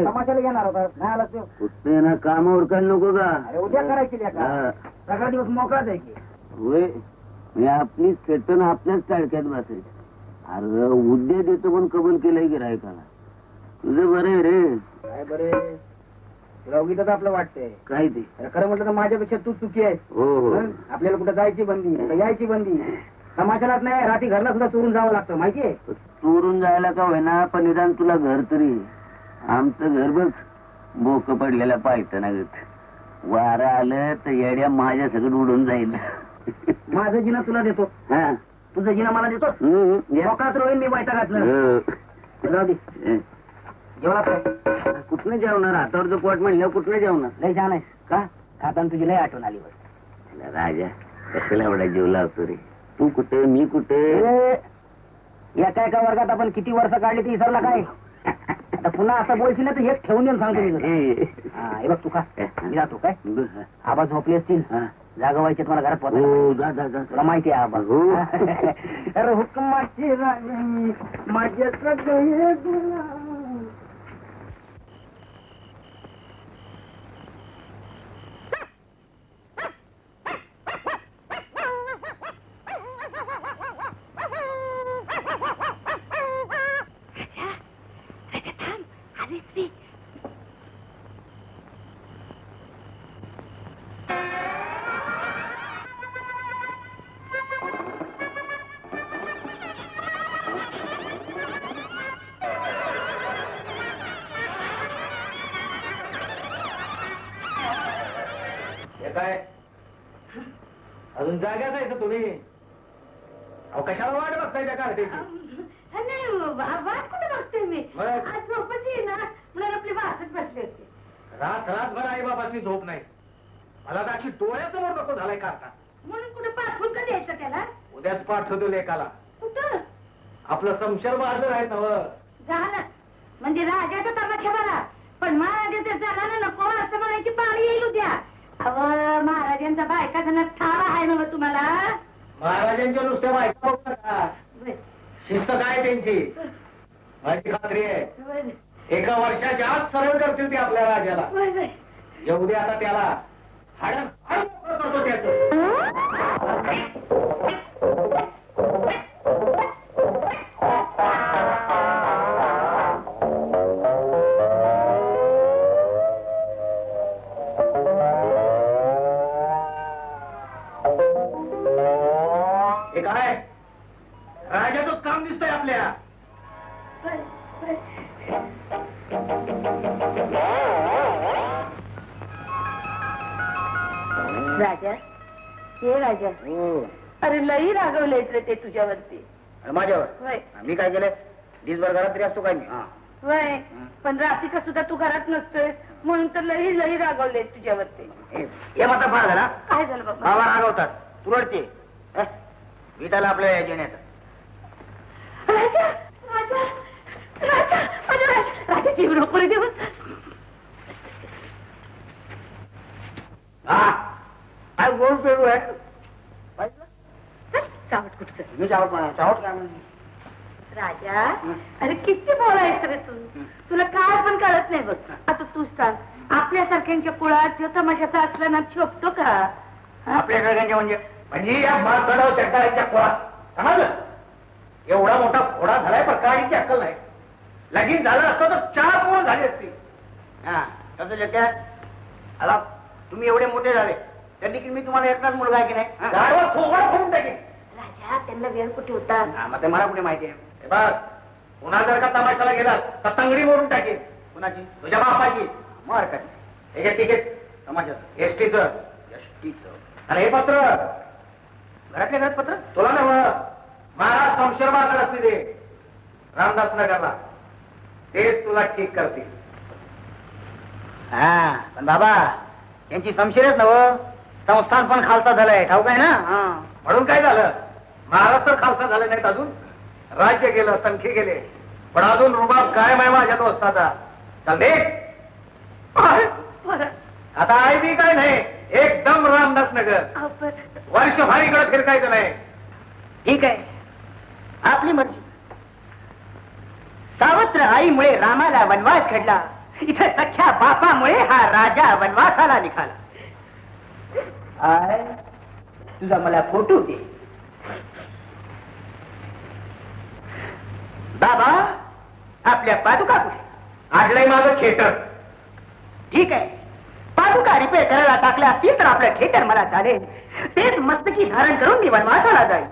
तमाशाला घेणार होता नाही आला तो. कुठे ना कामावर काय नको का? अरे उद्या करायची का सगळा दिवस मोकळाच आहे की. होय मी आपली चेतन आपल्याच टाळक्यात बसायची. अरे उद्या देतो पण कबूल केलंय गिरायकाला. तुझं बरं आहे रे. काय बरे तुला उगीच आपलं वाटतंय काय ते अरे खरं म्हटलं तर माझ्यापेक्षा तू चुकी आहे. हो हो आपल्याला कुठं जायची बंदी कुठं यायची बंदी. तमाशालाच नाही रात्री घरला सुद्धा चोरून जावं लागतं माहितीये. चोरून जायला का होईना पण निदान तुला घर तरी. आमचं घर बघ बोक पडलेल्या पायथना गत. वारं आलं तर येड्या माझ्या सगळं उडून जाईल. माझं जिना तुला देतो हा तुझं जिना मला देतोस. मोकात रोईन मी बायता घातलं. जाऊ दे जेवणात काय कुठनं जेवणार? हातावरचं पोट म्हणलं कुठनं जेवणार? लय छान आहेस का खाताना तुझी लय आठवण आली बस. राजा कशाला एवढा जीव लावतो रे? तू कुठे मी कुठे? एका एका वर्गात आपण किती वर्ष काढली ते विसरला काय? आता पुन्हा असं बोलशील ना तर हे ठेवून देऊन सांगतो मी तुला. हे बघ तू का मी जातो काय? आबा झोपले असतील जागा व्हायचे तुम्हाला घरात पोहोचला. तुला माहिती आहे आबा. अरे हुकमाची राणी माझ्या काय अजून जाग्यात आहे का तुम्ही? अहो कशाला वाट बघताय त्या कार्टीची? नाही वाट कुठे बघते मी. आज झोपच येईना म्हणून आपली वाटत बसले होते. रातभर आई बाबाची झोप नाही. मला तर अशी डोळ्यासमोर नको झालाय काका. म्हणून कुठे पाठवून का द्यायचं त्याला? उद्याच पाठवतो लेकाला. कुठं? आपलं समशर बहादर आहे नव. झालं म्हणजे राजाचा तमाशा बरा पण महाराजाचा झाला ना नको असं म्हणायची पाळी येईल उद्या. अव महाराजांचा बायका घरात ठावा आहे ना तुम्हाला. महाराजांच्या नुसत्या बायका बघता का? शिस्त काय त्यांची माझी खात्री आहे. एका वर्षाच्या आत सरळ करतील ते आपल्या राजाला. येऊ दे आता त्याला हाड करतो त्याचं. हे काय राजाचंच काम दिसतंय आपल्या. राजा हे राजा अरे लई रागवलेच रे ते तुझ्यावरती. माझ्यावर होय मी काय केलंय? दिवसभर घरात तरी असतो काय मी? होय पण रात्री का सुद्धा तू घरात नसतोय म्हणून तर लई लई रागवले तुझ्यावरती. हे मात्र फार झाला. काय झालं बाबा? बाबा रागवतात तू रडते. विटाला आपल्या जेवण्यात राजा राजा राजा माझ्या राजा जीव नको रे देवा. काय गोड पेरू आहे. चावट कुठचं मी चावट काय म्हणते? राजा अरे किती बोलायचं रे तू. तुला काय पण कळत नाही बघ. आता तू सांग आपल्यासारख्यांच्या कुळात जो तमाशाचा असला ना शोभतो का? आपल्या सगळ्यांच्या म्हणजे या माळगडाव चंटाळ्याच्या खोळात समजलं. एवढा मोठा घोडा झालाय पण काळीची अक्कल नाही. लगीन झालं असतं तर 4 पोरं झाली असती. हा तसं शक्य. आता तुम्ही एवढे मोठे झाले तर देखील मी तुम्हाला एकटाच मुलगा आहे की नाही? गाडवा थोबाड फोडून टाकेन. राजा त्यांना वेळ कुठे होता? मग ते मला कुठे माहिती आहे? हे बघ पुन्हा जर का तमाशाला गेलास तर तंगडी मोडून टाकेन. कुणाची? तुझ्या बापाची. मग हरकत नाही. त्याच्या तिकीट तमाशाचं एसटीचं. आणि हे पत्र घरातल्या घरात पत्र तुला नव महाराज शमशेर बहादर असते ते रामदास नगरला तेच तुला ठीक करतील. हा पण बाबा यांची समशिरच नव संस्थान पण खालसा झालाय ठाऊक आहे ना. म्हणून काय झालं? महाराज तर खालसा झाले नाहीत अजून. राज्य गेलं संख्ये गेले पण अजून रुबाब कायम आहे माझ्या दोस्ताचा. चल दे आता आहे बी काय नाही एकदम रामदास नगर. वर्षभर इकडे फिरकायचं नाही. ठीक आहे आपली मर्जी. सावत्र आईमुळे रामाला वनवास घडला इथे सख्या बापामुळे हा राजा वनवासाला निघाला. आय तुझा मला फोटो दे. बाबा आपल्या पादुका कुठे? आडलंय माझं थिएटर. ठीक आहे, पादुका रिपेअर करायला टाकल्या असतील तर आपलं थिएटर मला चालेल. तेच मस्तकी धारण करून मी वनवासाला जाईल.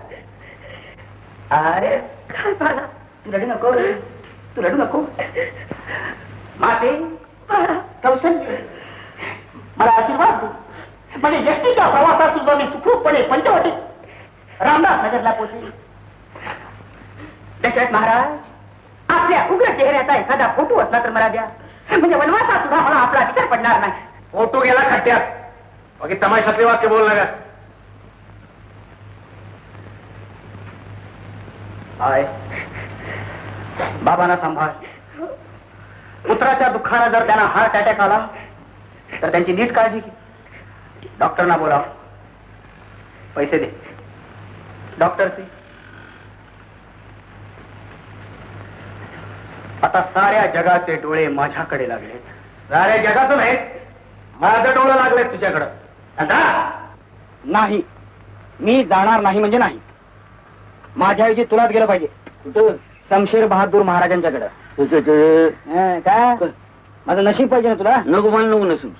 अरे काय बाळा, तू रडू नको, तू रडू नको. माते कौशल्य मला आशीर्वाद दे. म्हणजे एसटीच्या प्रवासात सुद्धा मी सुखरूपपणे पंचवटीत रामदास नगरला पोहोचेल. दशरथ महाराज, आपल्या उग्र चेहऱ्याचा एखादा फोटो असला तर मला द्या. म्हणजे वनवासात सुद्धा मला आपला विचार पडणार नाही. फोटो गेला खड्ड्यात. बाकी तमाशातले वाक्य बोल नका. आय बाबांना सांभाळ. पुत्राच्या दुःखानं जर त्यांना हार्ट अटॅक आला तर त्यांची नीट काळजी घे. डॉक्टरना बोलाव, पैसे दे. डॉक्टरचे आता साऱ्या जगाचे डोळे माझ्याकडे लागलेत. साऱ्या जगाचं नाही, माझं डोळं लागलंय तुझ्याकडं. आता नाही, मी जाणार नाही म्हणजे नाही. माझ्याऐवजी तुलाच गेलं पाहिजे. कुठं? शमशेर बहादूर महाराजांच्याकडं. काय माझं नशीब पाहिजे ना तुला. नको मला नको नसून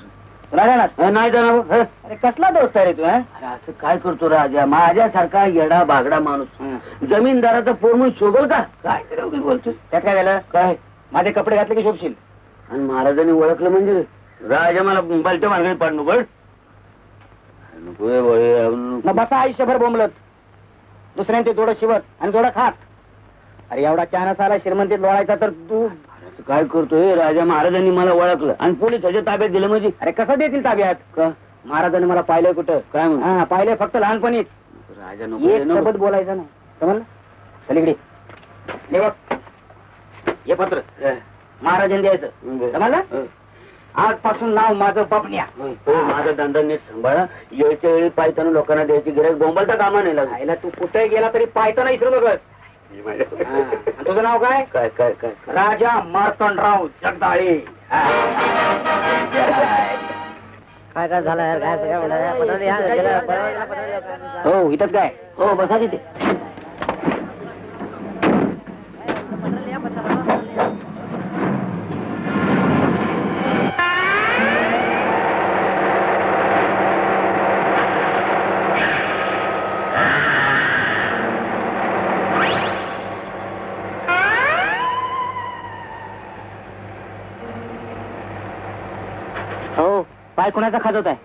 तुला जाणार नाही जाणार. अरे कसला दोस्त आहे रे तू? अरे असं काय करतो राजा? माझ्यासारखा येडा बागडा माणूस जमीनदाराचा पोर म्हणून शोभल का? काय करावं बोलतोय? त्यात काय झालं? काय? माझे कपडे घातले की शोभशील. आणि महाराजांनी ओळखलं म्हणजे राजा मला बालच्या मार्गाने पाडणू बळ मग बसा आयुष्यभर बोंबलत, दुसऱ्यांचे जोडं शिवत आणि जोडं खात. अरे एवढा चानस आला श्रीमंतीत लोळायचा तर तू काय करतोय? राजा महाराजांनी मला ओळखलं आणि पोलिसाच्या ताब्यात दिलं म्हणजे. अरे कसं देतील ताब्यात? का? महाराजांनी मला पाहिलंय कुठं? काय म्हणून? हा पाहिलंय फक्त लहानपणीच. राजा एक नको सोबत बोलायचं नाही, समजलं? पलीकडे हे बघ, हे पत्र महाराजांनी द्यायचं, समजलं? आजपासून नाव माझं बबन्या. माझा धंदा नीट सांभाळा. यायच्या वेळी पायताना लोकांना द्यायची गिऱ्हाईक बोंबालता कामा नाही लागला. आईला तू कुठे गेला तरी पाहता नाही विसरू नकोस. तुझं नाव काय? काय काय काय राजा मार्तंडराव जगदाळे. काय काय झालं? हो इथंच काय? हो बसा तिथे. हो पाय कोणाचा खाजत आहे?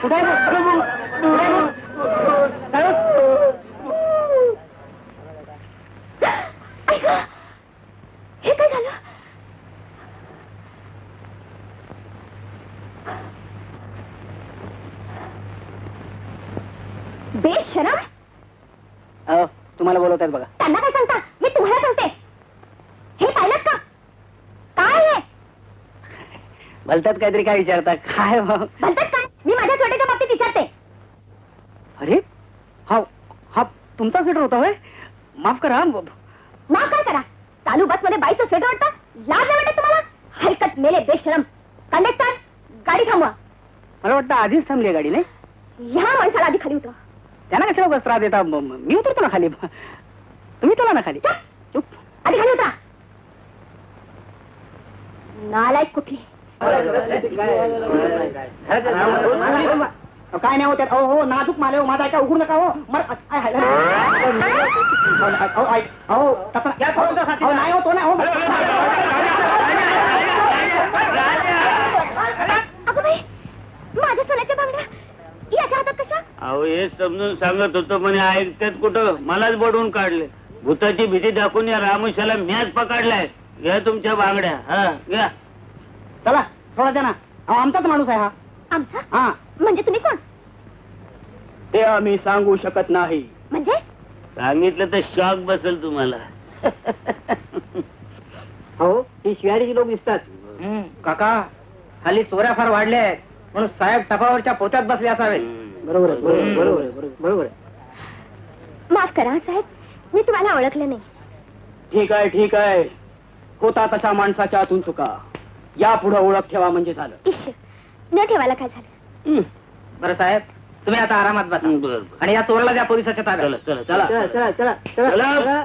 कुठे हे काय झालं? बेशरम, तुम्हाला बोलवत आहेत बघा. त्यांना काय सांगता? मी तुम्हाला सांगते. हे पाहिलं का? काय हे भलत्यात काहीतरी काय विचारता काय म्हणतात? काय मी माझ्या छोट्याच्या बाबतीत विचारते. अरे हा हा तुमचा स्वेटर होता होय? माफ करा. नाव काय करा? चालू बस मध्ये बाईचं स्वेटर वाटतं? लाज नाही वाटत तुम्हाला? हरकत मेले बेशरम. कंडक्टर, गाडी थांबवा. मला वाटतं आधीच थांबली आहे गाडी नाही? ह्या माणसाला आधी खाली उतरा. त्यांना कशाला उगाच त्रास देता? मी उतरतो ना खाली. तुम्ही चला ना खाली. चुप. आधी खाली उतरा. नालायक कुठली. काय नाही होत्यात. हो नाजूक माले हो. माझा ऐका उघडू नका हो. नाही होतो ना हो. अगं बाई, माझ्या सोन्याच्या बांगड्या याच्या हातात कशा? अहो हे समजून सांगत होतो म्हणे ऐकतात कुठं, मलाच बडवून काढले. भूताची भीती दाखवून या रामुशाला मॅच पकडलाय. घ्या तुमच्या बांगड्या. हा घ्या. चला थोडा द्या ना. आमचाच माणूस आहे हा. आमचा? हा म्हणजे तुम्ही कोण? ते आम्ही सांगू शकत नाही. म्हणजे सांगितलं तर शॉक बसेल तुम्हाला. हो ही शिवारीची लोक दिसतात. काका हल्ली चोऱ्या फार वाढल्या आहेत म्हणून साहेब टपावरच्या पोत्यात बसले असावे. बरोबर आहे, बरोबर आहे, बरोबर आहे. माफ करा साहेब, मी तुम्हाला ओळखलं नाही. ठीक आहे ठीक आहे. होता तशा माणसाच्या हातून चुका. या पुढे ओळख ठेवा म्हणजे झालं. इश्श, न ठेवायला काय झालं? बरं साहेब तुम्ही आता आरामात बसा. बरं. आणि या चोरला द्या पोलिसाच्या ताब्यात. चला, चला चला. चला चला चला चला.